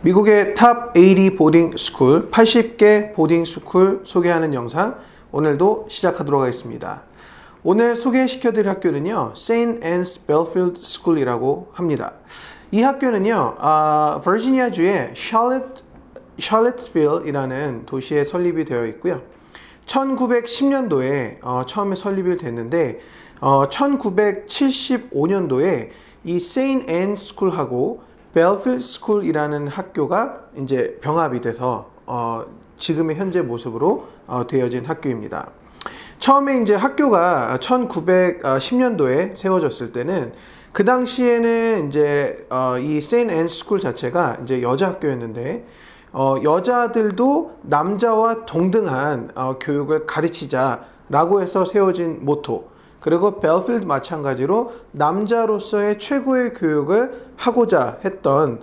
미국의 탑 80 보딩 스쿨, 80개 보딩 스쿨 소개하는 영상 오늘도 시작하도록 하겠습니다. 오늘 소개시켜드릴 학교는요, St. Anne's Belfield School이라고 합니다. 이 학교는요, 버지니아주의 샬럿스빌이라는 도시에 설립이 되어 있고요. 1910년도에 처음에 설립이 됐는데 1975년도에 이 St. Anne School하고 Belfield School이라는 학교가 이제 병합이 돼서 지금의 현재 모습으로 되어진 학교입니다. 처음에 이제 학교가 1910년도에 세워졌을 때는 그 당시에는 이제 이 St. Anne School 자체가 이제 여자 학교였는데 여자들도 남자와 동등한 교육을 가르치자라고 해서 세워진 모토, 그리고 벨필드 마찬가지로 남자로서의 최고의 교육을 하고자 했던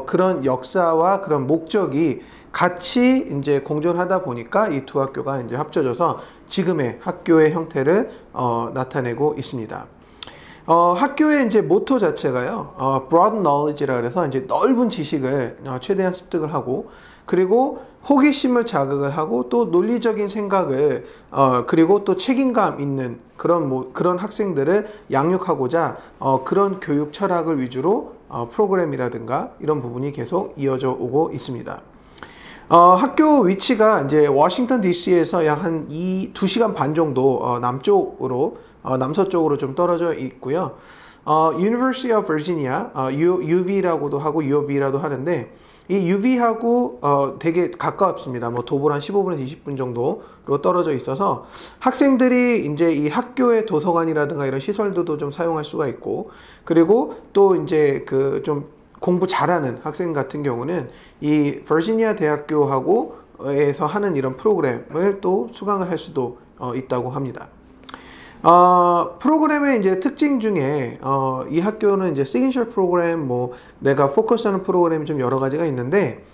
그런 역사와 그런 목적이 같이 이제 공존하다 보니까 이 두 학교가 이제 합쳐져서 지금의 학교의 형태를 나타내고 있습니다. 학교의 이제 모토 자체가요, broad knowledge라 그래서 이제 넓은 지식을 최대한 습득을 하고, 그리고 호기심을 자극을 하고, 또 논리적인 생각을 그리고 또 책임감 있는 그런 학생들을 양육하고자 그런 교육 철학을 위주로 프로그램이라든가 이런 부분이 계속 이어져 오고 있습니다. 학교 위치가 이제 워싱턴 DC에서 약 한 2시간 반 정도 남서쪽으로 좀 떨어져 있고요. University of Virginia, UV라고도 하고 UOV라도 하는데, 이 UV하고 되게 가깝습니다. 뭐 도보로 한 15분에서 20분 정도로 떨어져 있어서 학생들이 이제 이 학교의 도서관이라든가 이런 시설들도 좀 사용할 수가 있고, 그리고 또 이제 그 좀 공부 잘하는 학생 같은 경우는 이 버지니아 대학교하고에서 하는 이런 프로그램을 또 수강을 할 수도 있다고 합니다. 프로그램의 이제 특징 중에 이 학교는 이제 시그니처 프로그램, 뭐 내가 포커스하는 프로그램이 좀 여러 가지가 있는데,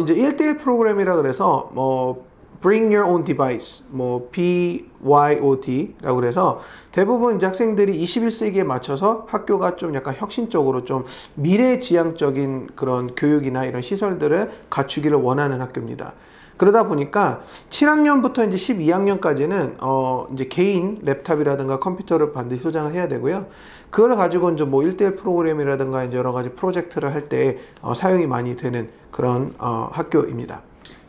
이제 1대1 프로그램이라 그래서 뭐 Bring Your Own Device, 뭐 BYOD라고 그래서 대부분 이제 학생들이 21세기에 맞춰서 학교가 좀 약간 혁신적으로 좀 미래지향적인 그런 교육이나 이런 시설들을 갖추기를 원하는 학교입니다. 그러다 보니까 7학년부터 이제 12학년까지는 이제 개인 랩탑이라든가 컴퓨터를 반드시 소장을 해야 되고요. 그걸 가지고 이제 뭐 1대1 프로그램이라든가 이제 여러 가지 프로젝트를 할 때 사용이 많이 되는 그런 학교입니다.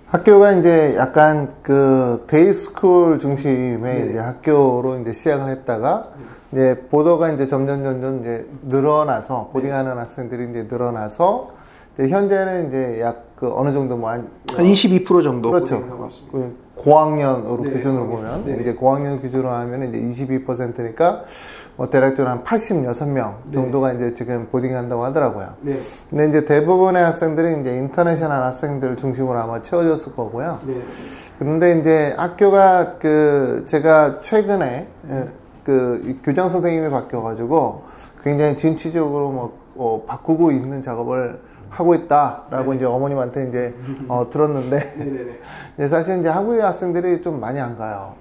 학교가 이제 약간 그 데이스쿨 중심의 네. 이제 학교로 이제 시작을 했다가 이제 보도가 이제 점점 이제 늘어나서 보딩하는 학생들이 이제 늘어나서 이제 현재는 이제 약 그 어느 정도 뭐 한 22% 정도. 그렇죠. 그 고학년으로 네, 기준으로 보면 네. 이제 고학년 기준으로 하면 이제 22%니까 뭐 대략적으로 한 86명 정도가 이제 지금 보딩한다고 하더라고요. 네. 근데 이제 대부분의 학생들이 이제 인터내셔널 학생들 중심으로 아마 채워졌을 거고요. 네. 그런데 이제 학교가 제가 최근에 그 교장 선생님이 바뀌어가지고 굉장히 진취적으로 뭐 바꾸고 있는 작업을 하고 있다라고 이제 어머님한테 이제 들었는데 이제 사실 이제 한국의 학생들이 좀 많이 안 가요.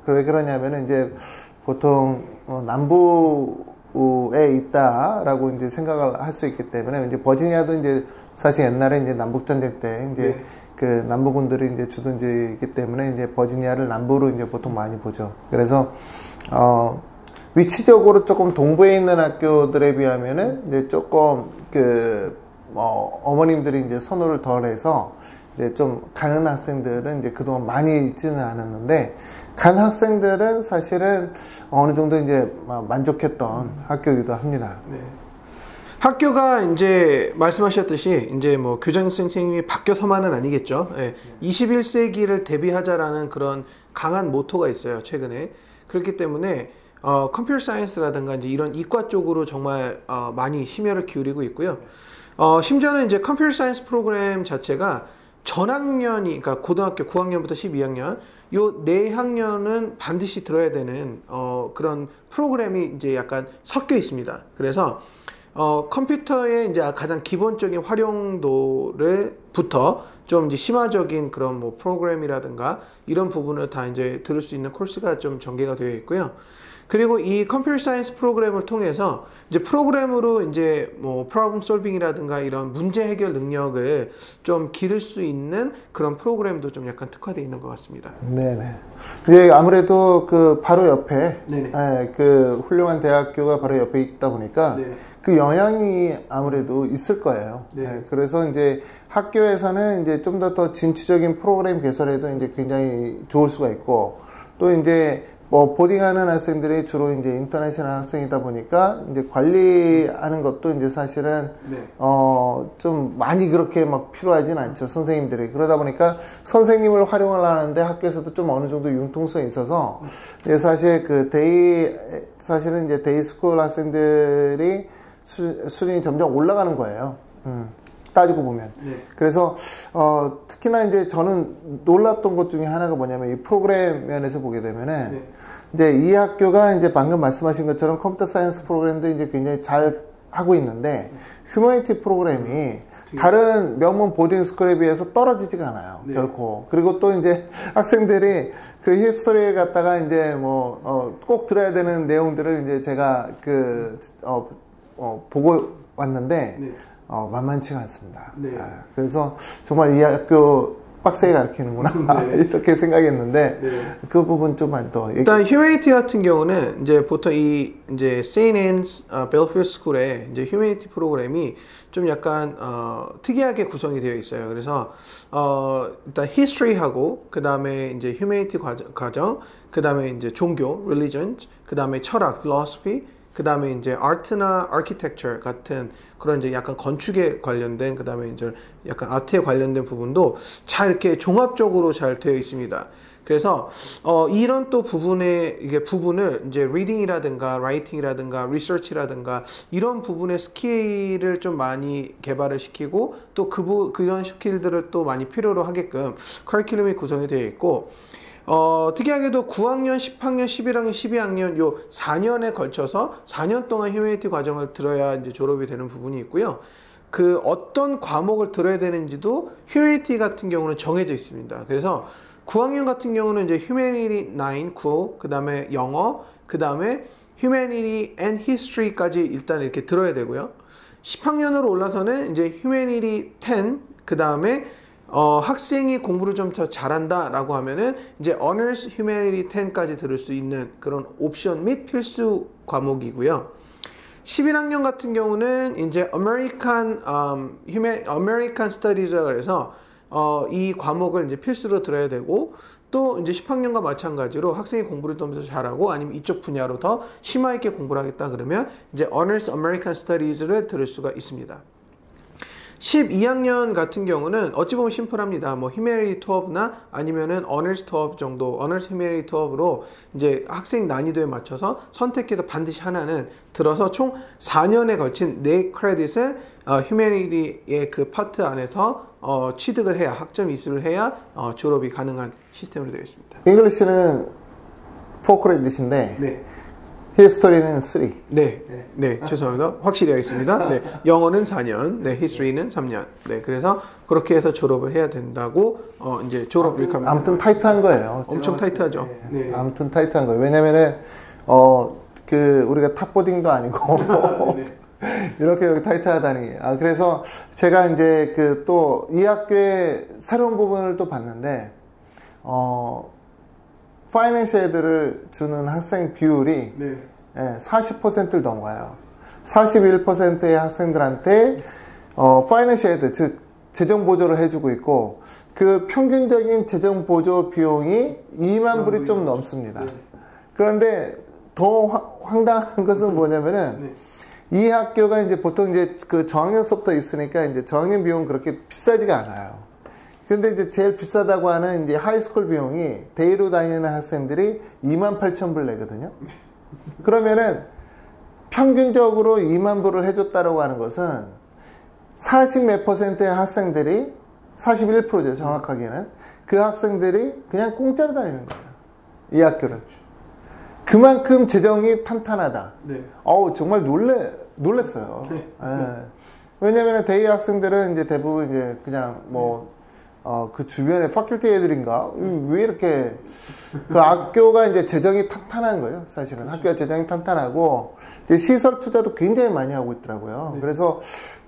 왜 그러냐면은 이제 보통 남부에 있다라고 이제 생각을 할 수 있기 때문에, 이제 버지니아도 이제 사실 옛날에 이제 남북 전쟁 때 이제 그 남부군들이 이제 주둔지이기 때문에 이제 버지니아를 남부로 이제 보통 많이 보죠. 그래서 위치적으로 조금 동부에 있는 학교들에 비하면은 이제 조금 어머님들이 이제 선호를 덜 해서 이제 좀 가는 학생들은 이제 그동안 많이 있지는 않았는데, 간 학생들은 사실은 어느 정도 이제 만족했던 학교이기도 합니다. 네. 학교가 이제 말씀하셨듯이 이제 뭐 교장 선생님이 바뀌어서만은 아니겠죠. 네. 21세기를 대비하자라는 그런 강한 모토가 있어요, 최근에. 그렇기 때문에 컴퓨터 사이언스라든가 이제 이런 이과 쪽으로 정말 많이 심혈을 기울이고 있고요. 심지어는 이제 컴퓨터 사이언스 프로그램 자체가 전학년이, 그러니까 고등학교 9학년부터 12학년, 요 4학년은 반드시 들어야 되는 그런 프로그램이 이제 약간 섞여 있습니다. 그래서 컴퓨터의 이제 가장 기본적인 활용도를부터 좀 이제 심화적인 그런 뭐 프로그램이라든가 이런 부분을 다 이제 들을 수 있는 코र्스가 좀 전개가 되어 있고요. 그리고 이 컴퓨터 사이언스 프로그램을 통해서 이제 프로그램으로 이제 뭐 프로블럼 솔빙이라든가 이런 문제 해결 능력을 좀 기를 수 있는 그런 프로그램도 좀 약간 특화되어 있는 것 같습니다. 네네. 이제 아무래도 그 바로 옆에 그 훌륭한 대학교가 바로 옆에 있다 보니까 네네. 그 영향이 아무래도 있을 거예요. 네. 네, 그래서 이제 학교에서는 이제 좀 더 진취적인 프로그램 개설에도 이제 굉장히 좋을 수가 있고, 또 이제 뭐 보딩하는 학생들이 주로 이제 인터내셔널 학생이다 보니까 이제 관리하는 것도 이제 사실은 네. 좀 많이 그렇게 막 필요하진 않죠, 선생님들이. 그러다 보니까 선생님을 활용을 하는데 학교에서도 좀 어느 정도 융통성이 있어서 이제 사실 사실은 이제 데이스쿨 학생들이 수준이 점점 올라가는 거예요. 따지고 보면. 네. 그래서 특히나 이제 저는 놀랐던 것 중에 하나가 뭐냐면 이 프로그램 면에서 보게 되면은 네. 이제 이 학교가 이제 방금 말씀하신 것처럼 컴퓨터 사이언스 프로그램도 이제 굉장히 잘 하고 있는데 휴머니티 프로그램이 다른 명문 보딩 스쿨에 비해서 떨어지지가 않아요. 네. 결코. 그리고 또 이제 학생들이 그 히스토리를 갖다가 이제 뭐 꼭 들어야 되는 내용들을 이제 제가 보고 왔는데 네. 만만치가 않습니다. 네. 그래서 정말 이 학교 빡세게 가르치는구나 네. 이렇게 생각했는데 네. 그 부분 좀만 더 일단 휴머니티 같은 경우는 이제 보통 이 이제 St. Anne's Belfield School의 이제 휴머니티 프로그램이 좀 약간 특이하게 구성이 되어 있어요. 그래서 일단 history하고 그 다음에 이제 휴머니티 과정, 그 다음에 이제 종교 religion, 그 다음에 철학 philosophy, 그 다음에 이제 art나 architecture 같은 그런 이제 약간 건축에 관련된, 그 다음에 이제 약간 아트에 관련된 부분도 잘 이렇게 종합적으로 잘 되어 있습니다. 그래서 이런 또 부분을 이제 리딩이라든가 라이팅이라든가 리서치라든가 이런 부분의 스킬을 좀 많이 개발을 시키고 또 그런 스킬들을 또 많이 필요로 하게끔 커리큘럼이 구성이 되어 있고, 특이하게도 9학년, 10학년, 11학년, 12학년 요 4년에 걸쳐서 4년 동안 휴머니티 과정을 들어야 이제 졸업이 되는 부분이 있고요. 그 어떤 과목을 들어야 되는지도 휴머니티 같은 경우는 정해져 있습니다. 그래서 9학년 같은 경우는 이제 휴머니티 9, 그 다음에 영어, 그 다음에 휴머니티 and history까지 일단 이렇게 들어야 되고요. 10학년으로 올라서는 이제 휴머니티 10, 그 다음에 학생이 공부를 좀 더 잘한다 라고 하면은 이제 Honors Humanity 10까지 들을 수 있는 그런 옵션 및 필수 과목이고요. 11학년 같은 경우는 이제 American Studies라고 해서 이 과목을 이제 필수로 들어야 되고, 또 이제 10학년과 마찬가지로 학생이 공부를 좀 더 잘하고 아니면 이쪽 분야로 더 심화 있게 공부를 하겠다 그러면 이제 Honors American Studies를 들을 수가 있습니다. 12학년 같은 경우는 어찌 보면 심플합니다. 뭐 Humanity 12나 아니면은 Honors 12 정도, Honors Humanity 12로 이제 학생 난이도에 맞춰서 선택해서 반드시 하나는 들어서 총 4년에 걸친 4크레딧을 Humanity의 그 파트 안에서 취득을 해야, 학점 이수를 해야 졸업이 가능한 시스템으로 되어 있습니다. 잉글리시는 4크레딧인데 네. 히스토리는 3. 네, 죄송합니다. 확실히 하겠습니다. 네, 영어는 4년, 네, 히스토리는 3년. 네, 그래서 그렇게 해서 졸업을 해야 된다고 이제 졸업 리카멘트. 아무튼 타이트한 거예요. 엄청 타이트하죠. 네. 아무튼 타이트한 거예요. 왜냐면은 우리가 탑보딩도 아니고 네. 이렇게 타이트하다니. 그래서 제가 이제 또 이 학교의 새로운 부분을 또 봤는데 파이낸셜 애들을 주는 학생 비율이 40%를 넘어가요. 41%의 학생들한테 파이낸셜 애들, 즉 재정 보조를 해주고 있고, 그 평균적인 재정 보조 비용이 2만 불이 좀 넘습니다. 그런데 더 황당한 것은 뭐냐면은 이 학교가 이제 보통 이제 그 저학년 수업도 있으니까 이제 저학년 비용 그렇게 비싸지가 않아요. 근데 이제 제일 비싸다고 하는 이제 하이스쿨 비용이 데이로 다니는 학생들이 28,000불 내거든요. 그러면은 평균적으로 2만 불을 해줬다라고 하는 것은 40 몇 %의 학생들이 41%죠, 정확하게는. 그 학생들이 그냥 공짜로 다니는 거예요. 이 학교를. 그만큼 재정이 탄탄하다. 네. 정말 놀랬어요. 왜냐면은 데이 학생들은 이제 대부분 이제 그냥 뭐 그 주변에 파culty 애들인가? 왜 이렇게, 그 학교가 이제 재정이 탄탄한 거예요, 사실은. 그렇죠. 학교가 재정이 탄탄하고, 이제 시설 투자도 굉장히 많이 하고 있더라고요. 네. 그래서,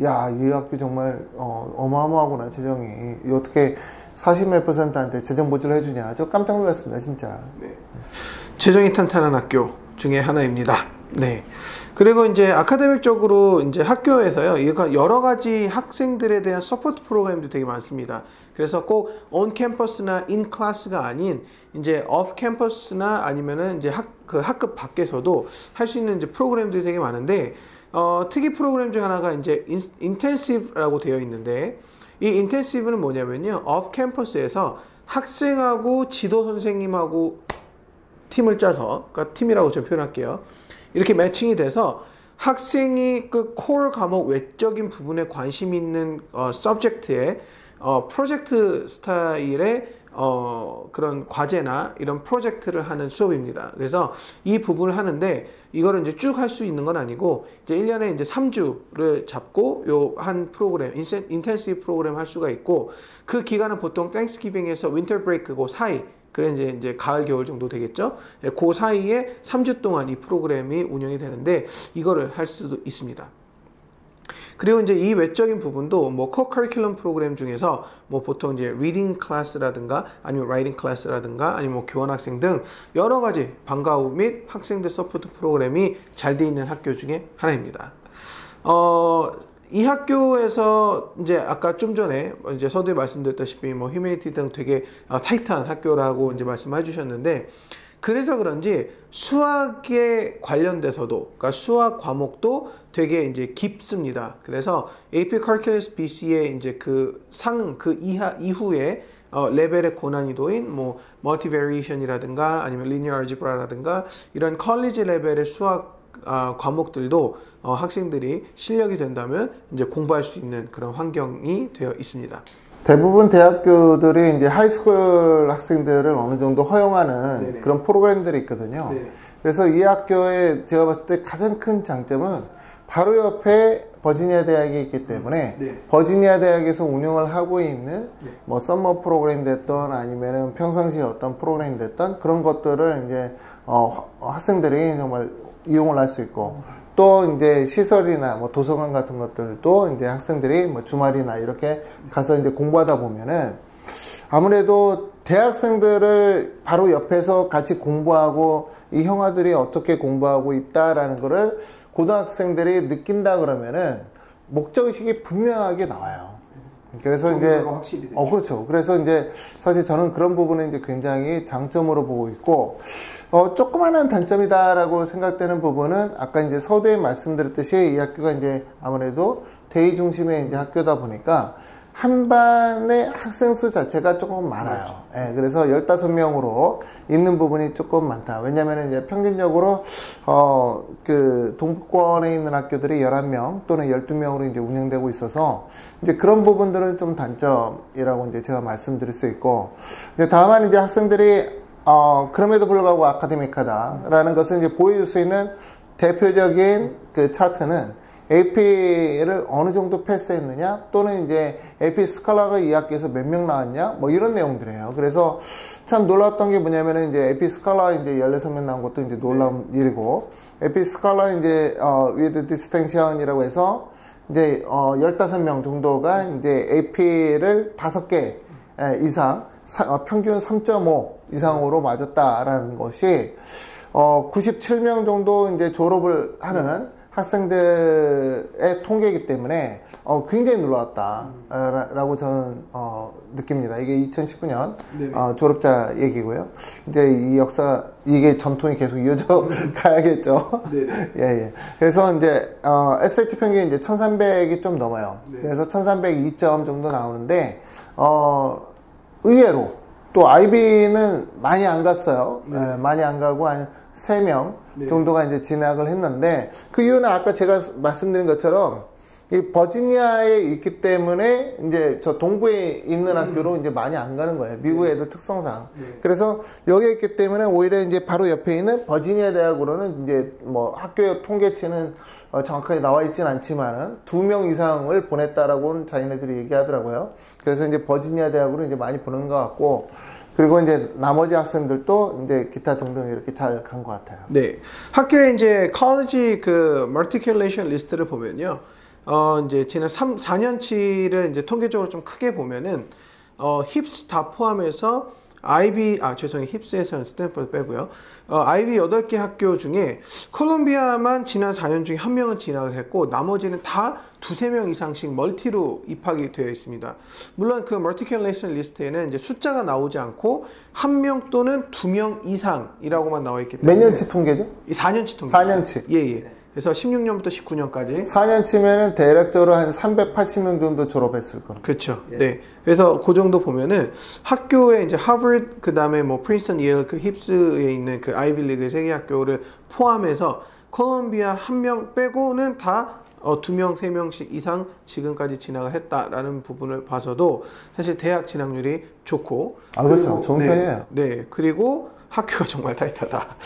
야, 이 학교 정말, 어마어마하구나, 재정이. 어떻게 40몇 %한테 재정 보조를 해주냐. 저 깜짝 놀랐습니다, 진짜. 네. 재정이 탄탄한 학교 중에 하나입니다. 네. 그리고 이제 아카데믹적으로 이제 학교에서요, 이거 여러 가지 학생들에 대한 서포트 프로그램도 되게 많습니다. 그래서 꼭 on 캠퍼스나 in 클래스가 아닌 이제 off 캠퍼스나 아니면은 이제 그 학급 밖에서도 할 수 있는 이제 프로그램들이 되게 많은데, 특이 프로그램 중 하나가 이제 intensive라고 되어 있는데, 이 intensive는 뭐냐면요, off 캠퍼스에서 학생하고 지도 선생님하고 팀을 짜서, 그러니까 팀이라고 좀 표현할게요. 이렇게 매칭이 돼서 학생이 그 코어 과목 외적인 부분에 관심 있는 서브젝트에 프로젝트 스타일의 그런 과제나 이런 프로젝트를 하는 수업입니다. 그래서 이 부분을 하는데 이거를 이제 쭉 할 수 있는 건 아니고 이제 1년에 이제 3주를 잡고 요 한 프로그램, 인텐시브 프로그램 할 수가 있고, 그 기간은 보통 땡스기빙에서 윈터 브레이크 그 사이, 그래 이제 가을 겨울 정도 되겠죠. 그 사이에 3주 동안 이 프로그램이 운영이 되는데 이거를 할 수도 있습니다. 그리고 이제 이 외적인 부분도 뭐 co-curriculum 프로그램 중에서 뭐 보통 이제 reading 클래스라든가 아니면 writing 클래스라든가 아니면 뭐 교환 학생 등 여러 가지 방과 후 및 학생들 서포트 프로그램이 잘 돼 있는 학교 중에 하나입니다. 이 학교에서 이제 아까 좀 전에 이제 서두에 말씀드렸다시피 뭐 휴머니티 등 되게 타이트한 학교라고 이제 말씀해 주셨는데, 그래서 그런지 수학에 관련돼서도, 그러니까 수학 과목도 되게 이제 깊습니다. 그래서 AP Calculus BC의 이제 그 상응, 그 이후에 레벨의 고난이도인 뭐 Multivariation이라든가 아니면 Linear Algebra라든가 이런 컬리지 레벨의 수학 과목들도 학생들이 실력이 된다면 이제 공부할 수 있는 그런 환경이 되어 있습니다. 대부분 대학교들이 이제 하이스쿨 학생들을 어느 정도 허용하는 네네. 그런 프로그램들이 있거든요. 네. 그래서 이 학교에 제가 봤을 때 가장 큰 장점은 바로 옆에 버지니아 대학이 있기 때문에 네. 버지니아 대학에서 운영을 하고 있는 네. 뭐 썸머 프로그램 됐던 아니면은 평상시에 어떤 프로그램 됐던 그런 것들을 이제 학생들이 정말 이용을 할 수 있고, 또 이제 시설이나 뭐 도서관 같은 것들도 이제 학생들이 뭐 주말이나 이렇게 가서 이제 공부하다 보면은 아무래도 대학생들을 바로 옆에서 같이 공부하고 이 형아들이 어떻게 공부하고 있다라는 거를 고등학생들이 느낀다 그러면은 목적의식이 분명하게 나와요. 그래서 이제 그렇죠. 그래서 이제 사실 저는 그런 부분은 이제 굉장히 장점으로 보고 있고, 조그마한 단점이다라고 생각되는 부분은 아까 이제 서두에 말씀드렸듯이 이 학교가 이제 아무래도 대의 중심의 이제 학교다 보니까 한 반의 학생 수 자체가 조금 많아요. 예, 그래서 15명으로 있는 부분이 조금 많다. 왜냐면 이제 평균적으로, 그 동부권에 있는 학교들이 11명 또는 12명으로 이제 운영되고 있어서 이제 그런 부분들은 좀 단점이라고 이제 제가 말씀드릴 수 있고, 이제 다만 이제 학생들이 그럼에도 불구하고 아카데믹하다라는 것을 이제 보여줄 수 있는 대표적인 그 차트는 AP를 어느 정도 패스했느냐, 또는 이제 AP 스칼라가 이 학기에서 몇 명 나왔냐, 뭐 이런 내용들이에요. 그래서 참 놀랐던 게 뭐냐면은 이제 AP 스칼라 이제 16명 나온 것도 이제 놀라운 일이고, AP 스칼라 이제 with distinction이라고 해서 이제 15명 정도가 이제 AP를 5개 이상, 평균 3.5 이상으로 맞았다라는 것이 97명 정도 이제 졸업을 하는 학생들의 통계이기 때문에 굉장히 놀라웠다라고 저는 느낍니다. 이게 2019년 졸업자 얘기고요. 이제 이 역사, 이게 전통이 계속 이어져 가야겠죠. 예. 그래서 이제 SAT 평균이 이제 1300이 좀 넘어요. 그래서 1302점 정도 나오는데 의외로 또 IB는 많이 안 갔어요. 많이 안 가고 한 3명 정도가 이제 진학을 했는데, 그 이유는 아까 제가 말씀드린 것처럼 이 버지니아에 있기 때문에 이제 저 동부에 있는 학교로 이제 많이 안 가는 거예요. 미국 애들 특성상. 그래서 여기에 있기 때문에 오히려 이제 바로 옆에 있는 버지니아 대학으로는 이제 뭐 학교 통계치는 정확하게 나와 있진 않지만은 2명 이상을 보냈다라고는 자기네들이 얘기하더라고요. 그래서 이제 버지니아 대학으로 이제 많이 보낸 것 같고, 그리고 이제 나머지 학생들도 이제 기타 등등 이렇게 잘 간 것 같아요. 네. 학교에 이제 컬리지 그 멀티큘레이션 리스트를 보면요. 이제 지난 4년치를 이제 통계적으로 좀 크게 보면은 힙스 다 포함해서 힙스에서는 스탠퍼드 빼고요. 아이비 8개 학교 중에 콜롬비아만 지난 4년 중에 1명은 진학을 했고, 나머지는 다 2~3명 이상씩 멀티로 입학이 되어 있습니다. 물론 그 멀티큘레이션 리스트에는 이제 숫자가 나오지 않고 1명 또는 2명 이상이라고만 나와 있기 때문에. 몇 년치 통계죠? 4년치 통계. 4년치. 예. 그래서 16년부터 19년까지 4년치면은 대략적으로 한 380명 정도 졸업했을 거예요. 그렇죠. 네. 그래서 그 정도 보면은 학교에 이제 하버드, 그다음에 뭐 프린스턴, 예일, 그 힙스에 있는 그 아이비리그 3개 학교를 포함해서 콜롬비아 1명 빼고는 다 2명, 3명씩 이상 지금까지 진학을 했다라는 부분을 봐서도 사실 대학 진학률이 좋고, 그렇죠. 좋은 편이에요. 네. 그리고 학교가 정말 타이트하다.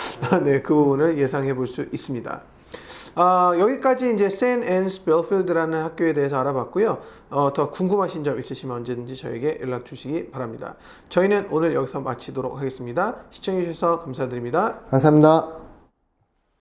네. 그 부분을 예상해 볼 수 있습니다. 여기까지 이제 세인트 앤스 벨필드라는 학교에 대해서 알아봤고요. 더 궁금하신 점 있으시면 언제든지 저에게 연락 주시기 바랍니다. 저희는 오늘 여기서 마치도록 하겠습니다. 시청해 주셔서 감사드립니다. 감사합니다.